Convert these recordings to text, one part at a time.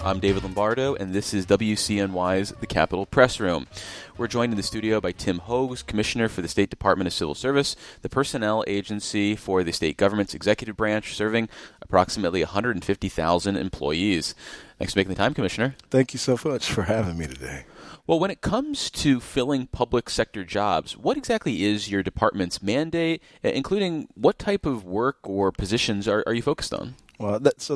I'm David Lombardo, and this is WCNY's The Capitol Press Room. We're joined in the studio by Tim Hogues, Commissioner for the State Department of Civil Service, the personnel agency for the state government's executive branch, serving approximately 150,000 employees. Thanks for making the time, Commissioner. Thank you so much for having me today. Well, when it comes to filling public sector jobs, what exactly is your department's mandate, including what type of work or positions are you focused on? Well, that's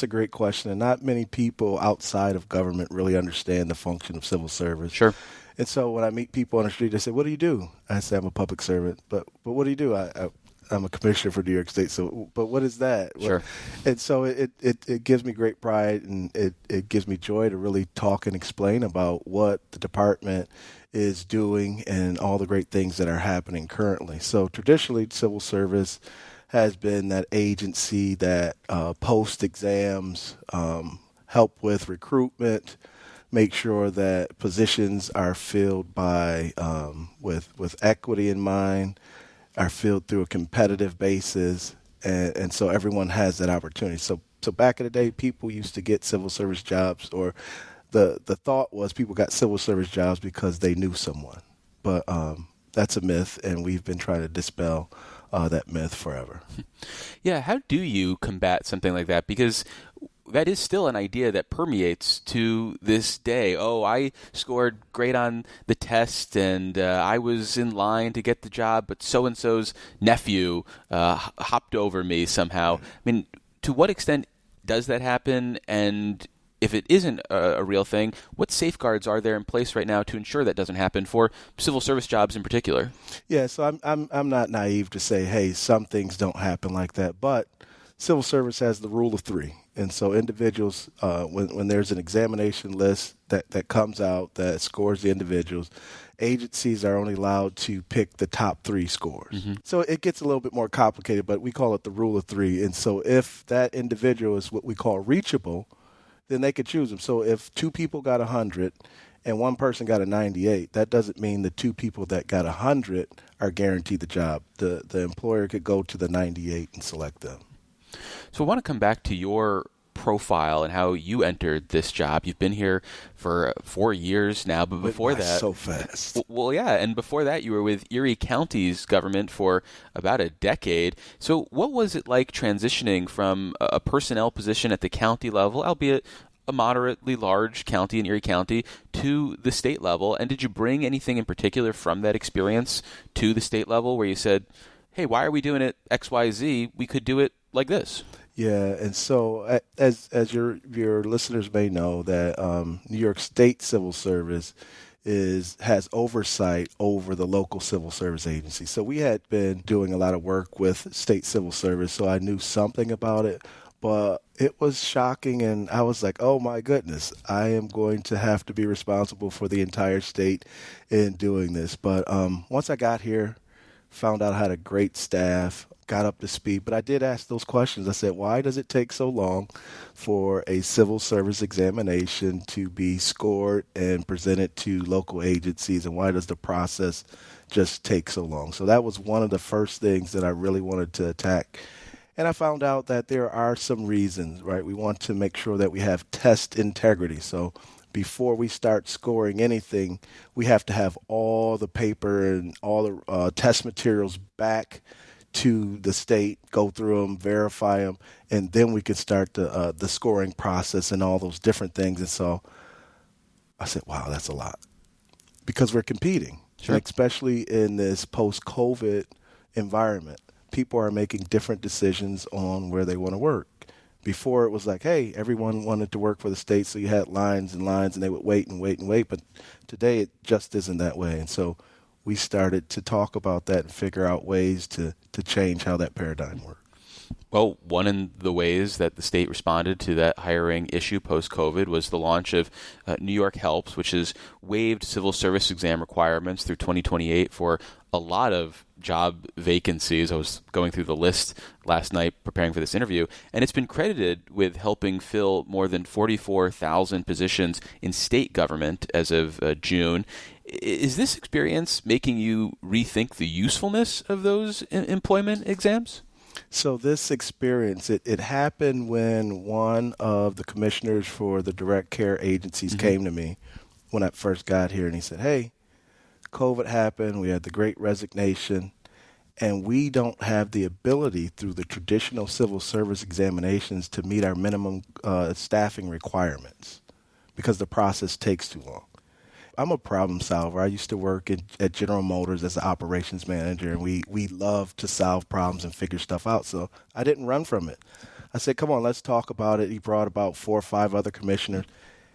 a great question, and not many people outside of government really understand the function of civil service. Sure. And so when I meet people on the street, they say, "What do you do?" I say, "I'm a public servant." But what do you do? I'm a commissioner for New York State. So, but what is that? Sure. And so it gives me great pride, and it gives me joy to really talk and explain about what the department is doing and all the great things that are happening currently. So traditionally, civil service has been that agency that posts exams, help with recruitment, make sure that positions are filled by with equity in mind, are filled through a competitive basis, and so everyone has that opportunity. So back in the day, people used to get civil service jobs, or the thought was people got civil service jobs because they knew someone. But that's a myth, and we've been trying to dispel that myth forever. Yeah, how do you combat something like that? Because that is still an idea that permeates to this day. Oh, I scored great on the test, and I was in line to get the job, but so-and-so's nephew hopped over me somehow. I mean, to what extent does that happen? And if it isn't a real thing, what safeguards are there in place right now to ensure that doesn't happen for civil service jobs in particular? Yeah, so I'm not naive to say, hey, some things don't happen like that, but civil service has the rule of three. And so individuals, when there's an examination list that comes out that scores the individuals, agencies are only allowed to pick the top three scores. Mm-hmm. So it gets a little bit more complicated, but we call it the rule of three. And so if that individual is what we call reachable, then they could choose them. So if two people got 100 and one person got a 98, that doesn't mean the two people that got 100 are guaranteed the job. The employer could go to the 98 and select them. So I want to come back to your profile and how you entered this job. You've been here for 4 years now, but before that... So fast. Well, yeah, and before that you were with Erie County's government for about a decade. So what was it like transitioning from a personnel position at the county level, albeit a moderately large county in Erie County, to the state level? And did you bring anything in particular from that experience to the state level where you said, hey, why are we doing it XYZ? We could do it like this. Yeah, and so as your listeners may know, that New York State Civil Service has oversight over the local civil service agency. So we had been doing a lot of work with state civil service, so I knew something about it. But it was shocking, and I was like, oh, my goodness, I am going to have to be responsible for the entire state in doing this. But once I got here, found out I had a great staff, got up to speed. But I did ask those questions. I said, why does it take so long for a civil service examination to be scored and presented to local agencies, and why does the process just take so long? So that was one of the first things that I really wanted to attack. And I found out that there are some reasons, right? We want to make sure that we have test integrity. So before we start scoring anything, we have to have all the paper and all the test materials back to the state, go through them, verify them, and then we can start the scoring process and all those different things. And so I said, wow, that's a lot, because we're competing, sure. And especially in this post-COVID environment. People are making different decisions on where they want to work. Before it was like, hey, everyone wanted to work for the state, so you had lines and lines, and they would wait and wait and wait. But today it just isn't that way. And so we started to talk about that and figure out ways to change how that paradigm works. Well, one of the ways that the state responded to that hiring issue post-COVID was the launch of New York Helps, which has waived civil service exam requirements through 2028 for a lot of job vacancies. I was going through the list last night preparing for this interview, and it's been credited with helping fill more than 44,000 positions in state government as of June. Is this experience making you rethink the usefulness of those employment exams? So this experience, it happened when one of the commissioners for the direct care agencies Hmm. came to me when I first got here, and he said, "Hey, COVID happened. We had the Great Resignation, and we don't have the ability through the traditional civil service examinations to meet our minimum staffing requirements because the process takes too long." I'm a problem solver. I used to work at General Motors as an operations manager, and we love to solve problems and figure stuff out. So I didn't run from it. I said, "Come on, let's talk about it." He brought about 4 or 5 other commissioners,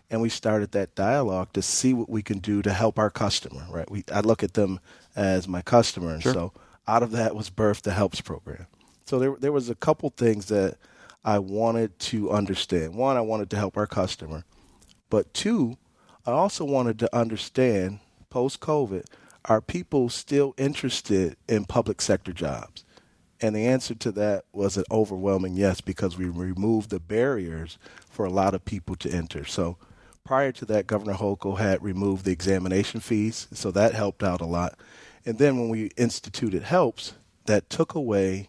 and we started that dialogue to see what we can do to help our customer. Right? I look at them as my customer, and Sure. so out of that was birthed the Helps program. So there was a couple things that I wanted to understand. One, I wanted to help our customer, but two, I also wanted to understand post COVID, are people still interested in public sector jobs? And the answer to that was an overwhelming yes, because we removed the barriers for a lot of people to enter. So prior to that, Governor Hochul had removed the examination fees, so that helped out a lot. And then when we instituted Helps, that took away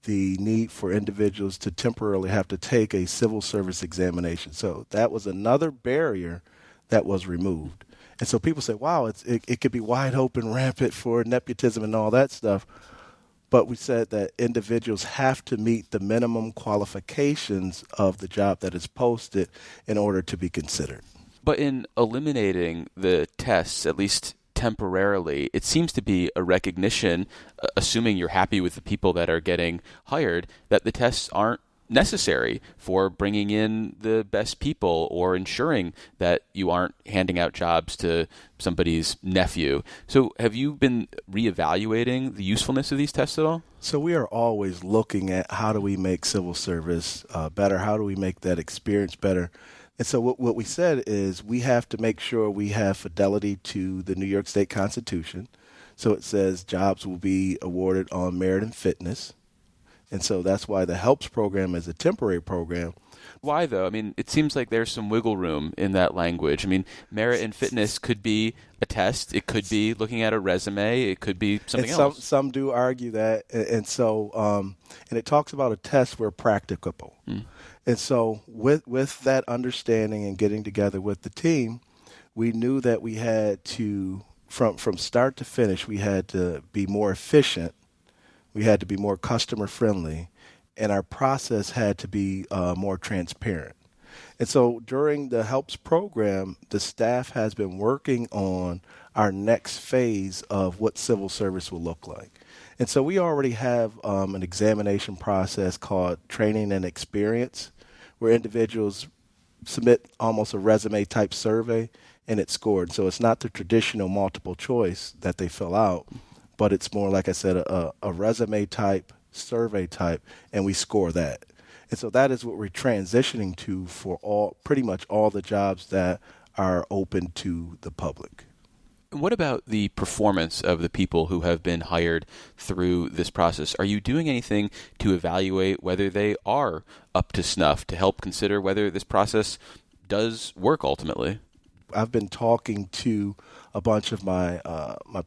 the need for individuals to temporarily have to take a civil service examination. So that was another barrier that was removed. And so people say, wow, it could be wide open, rampant for nepotism and all that stuff. But we said that individuals have to meet the minimum qualifications of the job that is posted in order to be considered. But in eliminating the tests, at least temporarily, it seems to be a recognition, assuming you're happy with the people that are getting hired, that the tests aren't necessary for bringing in the best people or ensuring that you aren't handing out jobs to somebody's nephew. So have you been reevaluating the usefulness of these tests at all? So we are always looking at how do we make civil service better? How do we make that experience better? And so what we said is we have to make sure we have fidelity to the New York State Constitution. So it says jobs will be awarded on merit and fitness. And so that's why the Helps program is a temporary program. Why, though? I mean, it seems like there's some wiggle room in that language. I mean, merit and fitness could be a test. It could be looking at a resume. It could be something and else. Some do argue that. And so, and it talks about a test where practicable. And so with that understanding and getting together with the team, we knew that we had to, from start to finish, we had to be more efficient. We had to be more customer friendly, and our process had to be more transparent. And so during the Helps program, the staff has been working on our next phase of what civil service will look like. And so we already have an examination process called training and experience, where individuals submit almost a resume type survey and it's scored. So it's not the traditional multiple choice that they fill out, but it's more, like I said, a resume type, survey type, and we score that. And so that is what we're transitioning to for pretty much all the jobs that are open to the public. What about the performance of the people who have been hired through this process? Are you doing anything to evaluate whether they are up to snuff, to help consider whether this process does work ultimately? I've been talking to a bunch of my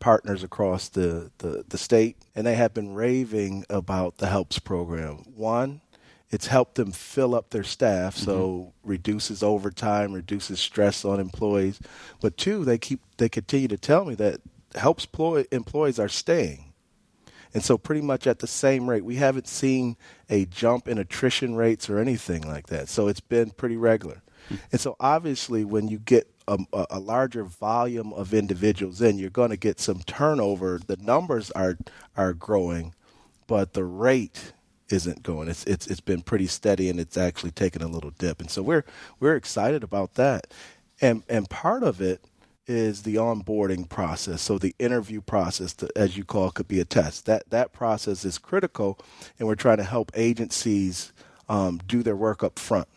partners across the state, and they have been raving about the Helps program. One, it's helped them fill up their staff, so reduces overtime, reduces stress on employees. But two, they continue to tell me that Helps employees are staying. And so pretty much at the same rate. We haven't seen a jump in attrition rates or anything like that. So it's been pretty regular. And so obviously when you get a larger volume of individuals in, you're going to get some turnover. The numbers are growing, but the rate isn't going. It's been pretty steady, and it's actually taken a little dip. And so we're excited about that. And part of it is the onboarding process. So the interview process, as you call it, could be a test. That process is critical, and we're trying to help agencies do their work up front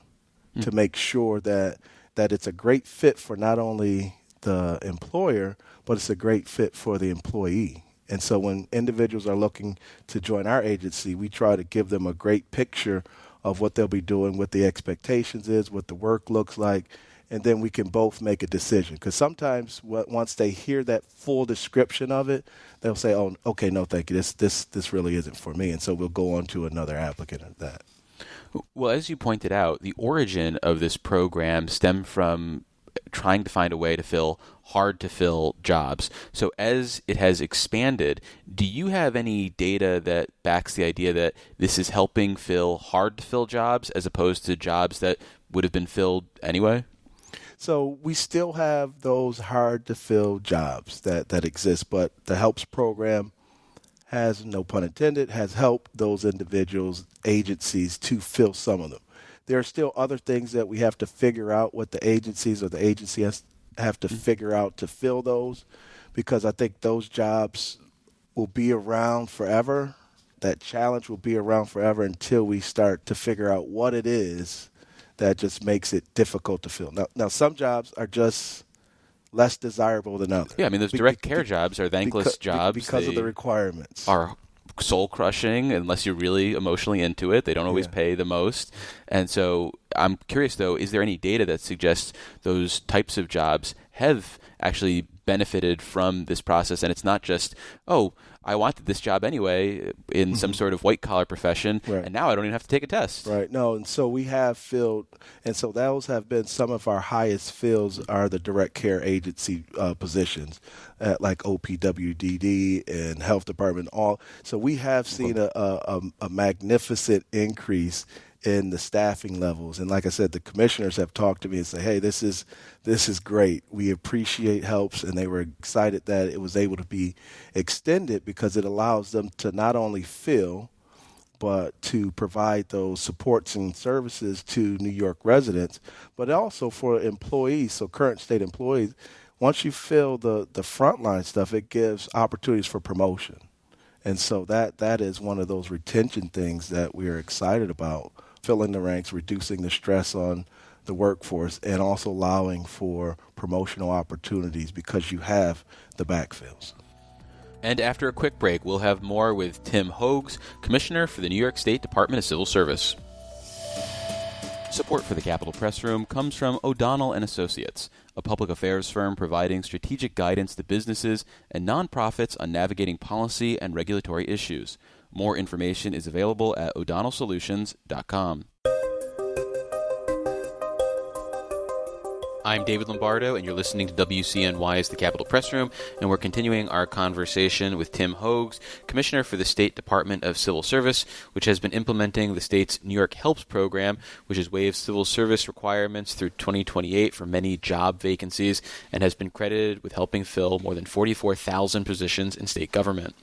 to make sure that it's a great fit for not only the employer, but it's a great fit for the employee. And so when individuals are looking to join our agency, we try to give them a great picture of what they'll be doing, what the expectations is, what the work looks like, and then we can both make a decision. Because sometimes once they hear that full description of it, they'll say, "Oh, okay, no, thank you. This really isn't for me," and so we'll go on to another applicant of that. Well, as you pointed out, the origin of this program stemmed from trying to find a way to fill hard-to-fill jobs. So as it has expanded, do you have any data that backs the idea that this is helping fill hard-to-fill jobs as opposed to jobs that would have been filled anyway? So we still have those hard-to-fill jobs that exist, but the HELPS program has, no pun intended, has helped those individuals, agencies to fill some of them. There are still other things that we have to figure out what the agencies or the agency have to figure out to fill those, because I think those jobs will be around forever. That challenge will be around forever until we start to figure out what it is that just makes it difficult to fill. Now some jobs are just less desirable than others. Yeah, I mean, those direct care jobs are thankless jobs. Because of the requirements. Are soul-crushing unless you're really emotionally into it. They don't always pay the most. And so I'm curious, though, is there any data that suggests those types of jobs have actually benefited from this process? And it's not just, oh, I wanted this job anyway in some sort of white-collar profession, and now I don't even have to take a test. Right. No, and so we have filled, and so those have been some of our highest fills are the direct care agency positions at like OPWDD and health department. So we have seen a magnificent increase in the staffing levels. And like I said, the commissioners have talked to me and say, hey, this is great. We appreciate HELPS, and they were excited that it was able to be extended because it allows them to not only fill, but to provide those supports and services to New York residents, but also for employees, so current state employees. Once you fill the frontline stuff, it gives opportunities for promotion. And so that is one of those retention things that we are excited about, filling the ranks, reducing the stress on the workforce, and also allowing for promotional opportunities because you have the backfills. And after a quick break, we'll have more with Tim Hogues, Commissioner for the New York State Department of Civil Service. Support for the Capitol Press Room comes from O'Donnell & Associates, a public affairs firm providing strategic guidance to businesses and nonprofits on navigating policy and regulatory issues. More information is available at o'donnellsolutions.com. I'm David Lombardo, and you're listening to WCNY's The Capitol Press Room, and we're continuing our conversation with Tim Hogues, Commissioner for the State Department of Civil Service, which has been implementing the state's New York HELPS program, which has waived civil service requirements through 2028 for many job vacancies and has been credited with helping fill more than 44,000 positions in state government.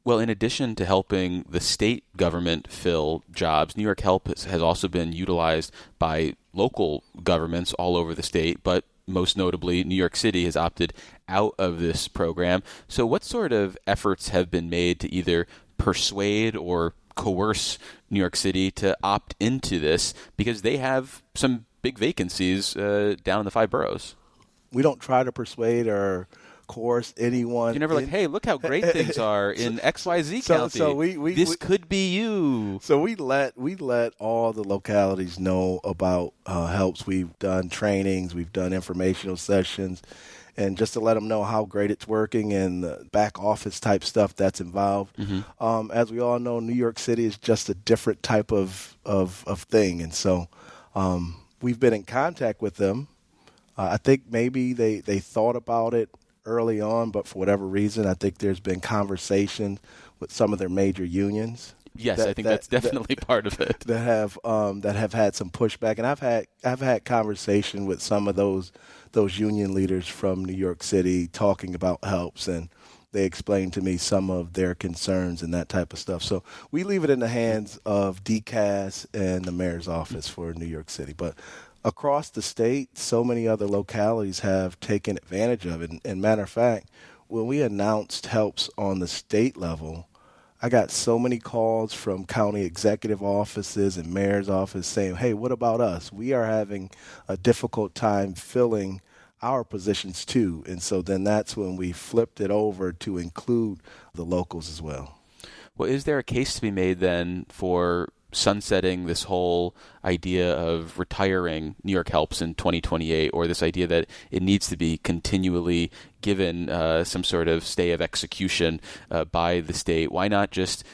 Well, in addition to helping the state government fill jobs, New York Help has also been utilized by local governments all over the state, but most notably, New York City has opted out of this program. So what sort of efforts have been made to either persuade or coerce New York City to opt into this? Because they have some big vacancies down in the 5 boroughs. We don't try to persuade or coerce anyone. You're never like, hey, look how great things are in XYZ County. So we could be you. So we let all the localities know about HELPS. We've done trainings, we've done informational sessions, and just to let them know how great it's working and the back office type stuff that's involved. Mm-hmm. As we all know, New York City is just a different type of thing, and so we've been in contact with them. I think maybe they thought about it early on, but for whatever reason, I think there's been conversation with some of their major unions. Yes, I think that's definitely part of it. That have had some pushback, and I've had conversation with some of those union leaders from New York City talking about HELPS, and they explained to me some of their concerns and that type of stuff. So we leave it in the hands of DCAS and the mayor's office for New York City, but across the state, so many other localities have taken advantage of it. And matter of fact, when we announced HELPS on the state level, I got so many calls from county executive offices and mayor's office saying, hey, what about us? We are having a difficult time filling our positions too. And so then that's when we flipped it over to include the locals as well. Well, is there a case to be made then for sunsetting this whole idea of retiring New York Helps in 2028, or this idea that it needs to be continually given some sort of stay of execution by the state? Why not just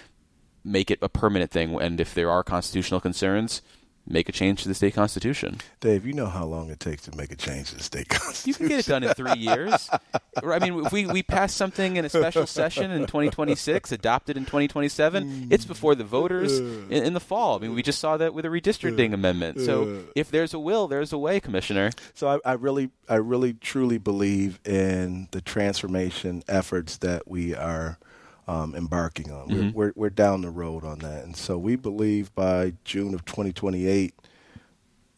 make it a permanent thing? And if there are constitutional concerns, make a change to the state constitution. Dave, you know how long it takes to make a change to the state constitution. You can get it done in 3 years. I mean, if we pass something in a special session in 2026, adopted in 2027, it's before the voters in the fall. I mean, we just saw that with a redistricting amendment. So if there's a will, there's a way, Commissioner. So I really, truly believe in the transformation efforts that we are embarking on. Mm-hmm. We're down the road on that. And so we believe by June of 2028,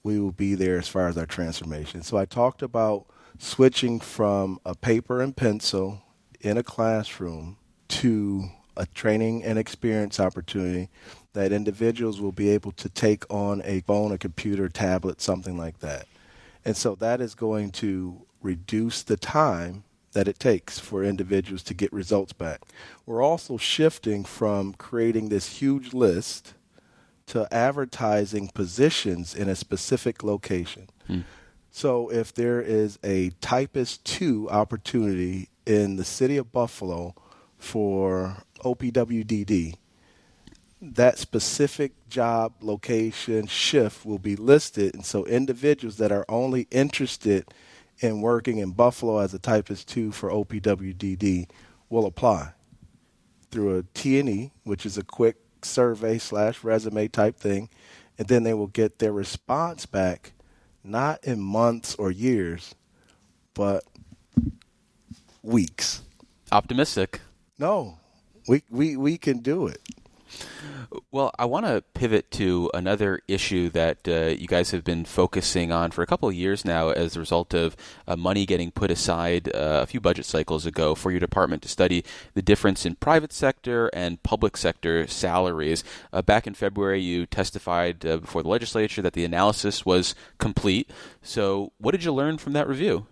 we will be there as far as our transformation. So I talked about switching from a paper and pencil in a classroom to a training and experience opportunity that individuals will be able to take on a phone, a computer, tablet, something like that. And so that is going to reduce the time that it takes for individuals to get results back. We're also shifting from creating this huge list to advertising positions in a specific location. So if there is a Typist 2 opportunity in the city of Buffalo for OPWDD, that specific job location shift will be listed. And so individuals that are only interested in working in Buffalo as a Typist 2 for OPWDD will apply through a T&E, which is a quick survey/resume type thing, and then they will get their response back not in months or years, but weeks. Optimistic. No, we can do it. Well, I want to pivot to another issue that you guys have been focusing on for a couple of years now as a result of money getting put aside a few budget cycles ago for your department to study the difference in private sector and public sector salaries. Back in February, you testified before the legislature that the analysis was complete. So what did you learn from that review?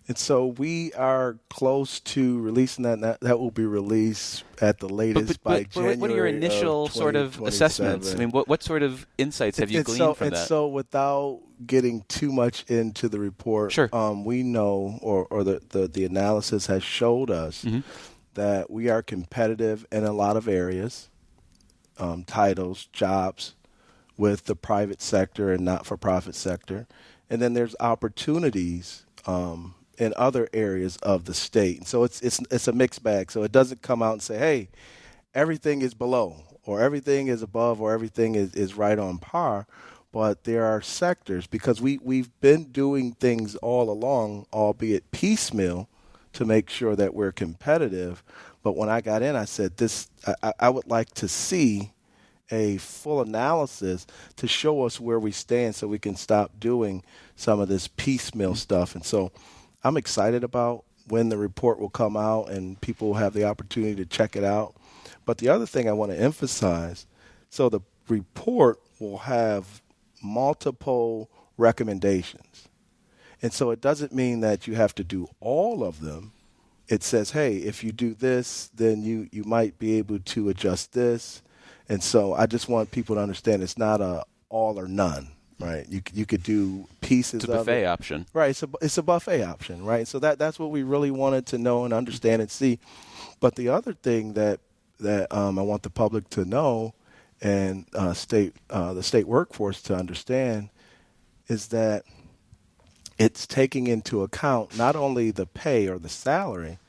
And so we are close to releasing that. That will be released at the latest by January. What are your initial sort of assessments? I mean, what sort of insights have you gleaned from that? So without getting too much into the report, sure. We know, or the analysis has showed us that we are competitive in a lot of areas, titles, jobs, with the private sector and not-for-profit sector. And then there's opportunities in other areas of the state. And so it's a mixed bag. So it doesn't come out and say, hey, everything is below or everything is above or everything is right on par. But there are sectors, because we've been doing things all along, albeit piecemeal, to make sure that we're competitive. But when I got in, I said, I would like to see a full analysis to show us where we stand so we can stop doing some of this piecemeal stuff. And so I'm excited about when the report will come out and people will have the opportunity to check it out. But the other thing I want to emphasize, so the report will have multiple recommendations. And so it doesn't mean that you have to do all of them. It says, hey, if you do this, then you might be able to adjust this. And so I just want people to understand it's not a all or none. Right, you could do pieces. It's a buffet option. Right, it's a buffet option. Right, so that's what we really wanted to know and understand and see. But the other thing that I want the public to know and the state workforce to understand is that it's taking into account not only the pay or the salary,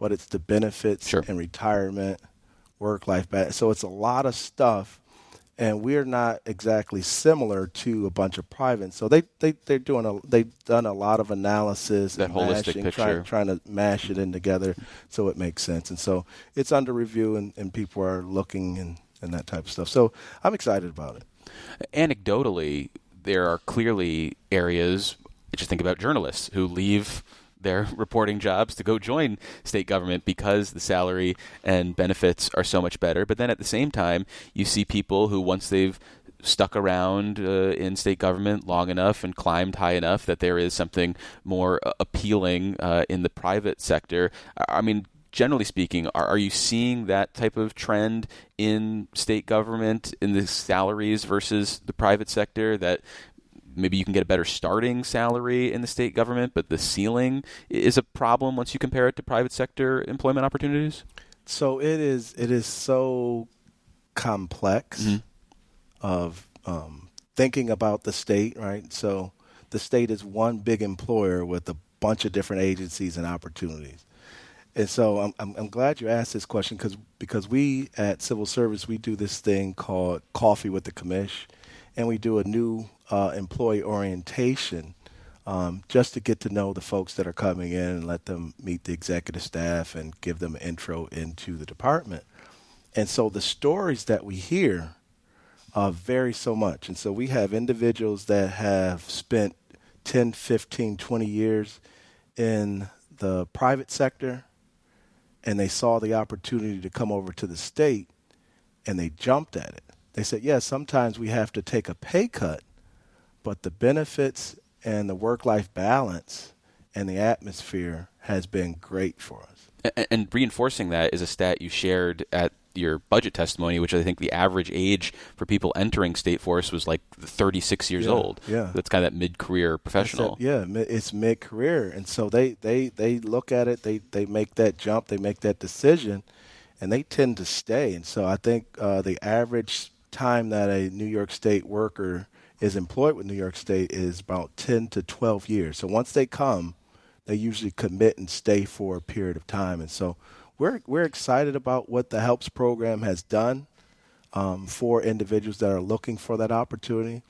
but it's the benefits and retirement, work-life balance. So it's a lot of stuff. And we're not exactly similar to a bunch of privates. So they've done a lot of analysis, that holistic picture, trying to mash it in together so it makes sense. And so it's under review, and people are looking and that type of stuff. So I'm excited about it. Anecdotally, there are clearly areas. Just think about journalists who leave their reporting jobs to go join state government because the salary and benefits are so much better. But then at the same time, you see people who, once they've stuck around in state government long enough and climbed high enough that there is something more appealing in the private sector. I mean, generally speaking, are you seeing that type of trend in state government, in the salaries versus the private sector, that maybe you can get a better starting salary in the state government, but the ceiling is a problem once you compare it to private sector employment opportunities? So it is so complex of thinking about the state, right? So the state is one big employer with a bunch of different agencies and opportunities. And so I'm glad you asked this question because we at Civil Service, we do this thing called Coffee with the Commish, and we do a new employee orientation just to get to know the folks that are coming in and let them meet the executive staff and give them an intro into the department. And so the stories that we hear vary so much. And so we have individuals that have spent 10, 15, 20 years in the private sector, and they saw the opportunity to come over to the state, and they jumped at it. They said, yes, sometimes we have to take a pay cut, but the benefits and the work-life balance and the atmosphere has been great for us. And reinforcing that is a stat you shared at your budget testimony, which I think the average age for people entering State Force was like 36 years old. Yeah. That's kind of that mid-career professional. It's mid-career. And so they look at it, they make that jump, they make that decision, and they tend to stay. And so I think the average time that a New York State worker is employed with New York State is about 10 to 12 years. So once they come, they usually commit and stay for a period of time. And so we're excited about what the HELPS program has done for individuals that are looking for that opportunity.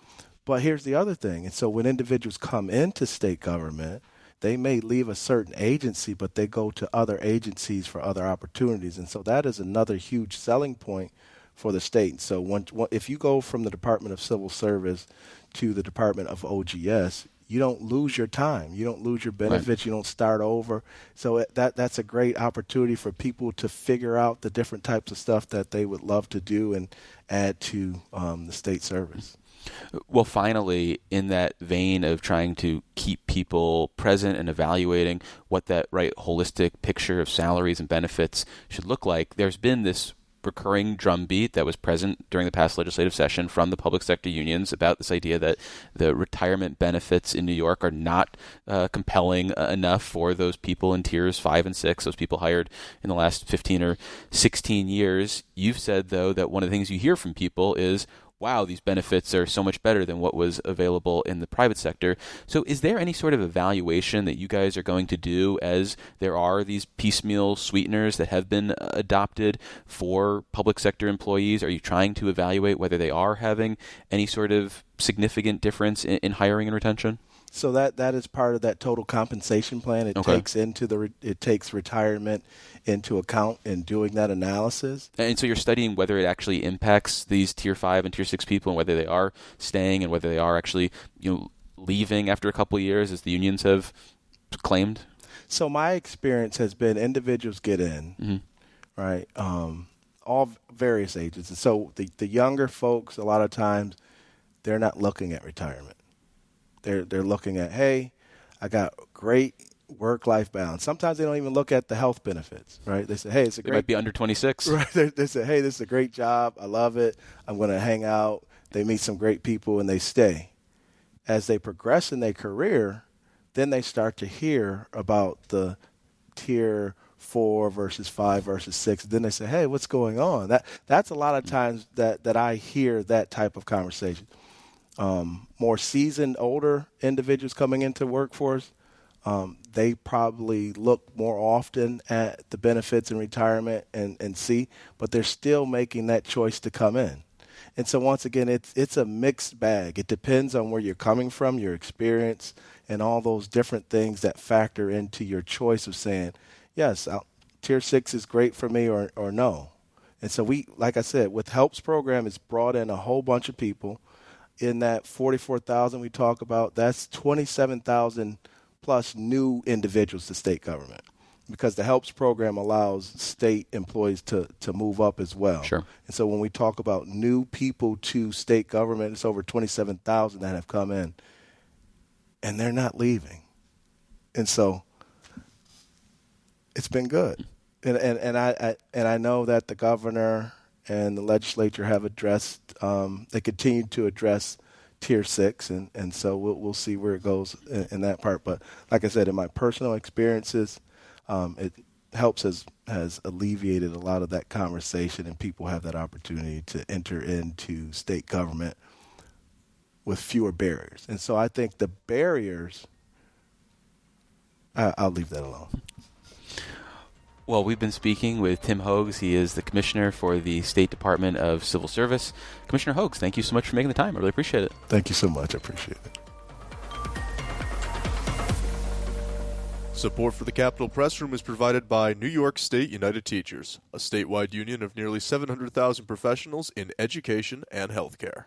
But here's the other thing. And so when individuals come into state government, they may leave a certain agency, but they go to other agencies for other opportunities. And so that is another huge selling point for the state. So if you go from the Department of Civil Service to the Department of OGS, you don't lose your time. You don't lose your benefits. Right. You don't start over. So that's a great opportunity for people to figure out the different types of stuff that they would love to do and add to the state service. Well, finally, in that vein of trying to keep people present and evaluating what that right holistic picture of salaries and benefits should look like, there's been this recurring drumbeat that was present during the past legislative session from the public sector unions about this idea that the retirement benefits in New York are not compelling enough for those people in tiers 5 and 6, those people hired in the last 15 or 16 years. You've said, though, that one of the things you hear from people is, wow, these benefits are so much better than what was available in the private sector. So is there any sort of evaluation that you guys are going to do as there are these piecemeal sweeteners that have been adopted for public sector employees? Are you trying to evaluate whether they are having any sort of significant difference in hiring and retention? So that is part of that total compensation plan. It takes retirement into account in doing that analysis. And so you're studying whether it actually impacts these tier 5 and tier 6 people and whether they are staying and whether they are actually leaving after a couple of years, as the unions have claimed. So my experience has been individuals get in, right? All various ages. And so the younger folks, a lot of times, they're not looking at retirement. They're looking at, hey, I got great work-life balance. Sometimes they don't even look at the health benefits, right? They say, hey, it's a great. They might be under 26. Right. They say, hey, this is a great job. I love it. I'm going to hang out. They meet some great people and they stay. As they progress in their career, then they start to hear about the tier 4 versus 5 versus 6. Then they say, hey, what's going on? That's a lot of times that I hear that type of conversation. More seasoned, older individuals coming into workforce, they probably look more often at the benefits in retirement and see, but they're still making that choice to come in. And so once again, it's a mixed bag. It depends on where you're coming from, your experience, and all those different things that factor into your choice of saying, yes, tier 6 is great for me or no. And so we, like I said, with HELPS program, it's brought in a whole bunch of people. In that 44,000 we talk about, that's 27,000 plus new individuals to state government, because the HELPS program allows state employees to move up as well. Sure. And so when we talk about new people to state government, it's over 27,000 that have come in, and they're not leaving. And so it's been good. And I know that the governor and the legislature have addressed. They continue to address Tier 6, and so we'll see where it goes in that part. But like I said, in my personal experiences, it helps has alleviated a lot of that conversation, and people have that opportunity to enter into state government with fewer barriers. And so I think the barriers, I'll leave that alone. Well, we've been speaking with Tim Hogues. He is the commissioner for the State Department of Civil Service. Commissioner Hogues, thank you so much for making the time. I really appreciate it. Thank you so much. I appreciate it. Support for the Capitol Press Room is provided by New York State United Teachers, a statewide union of nearly 700,000 professionals in education and healthcare.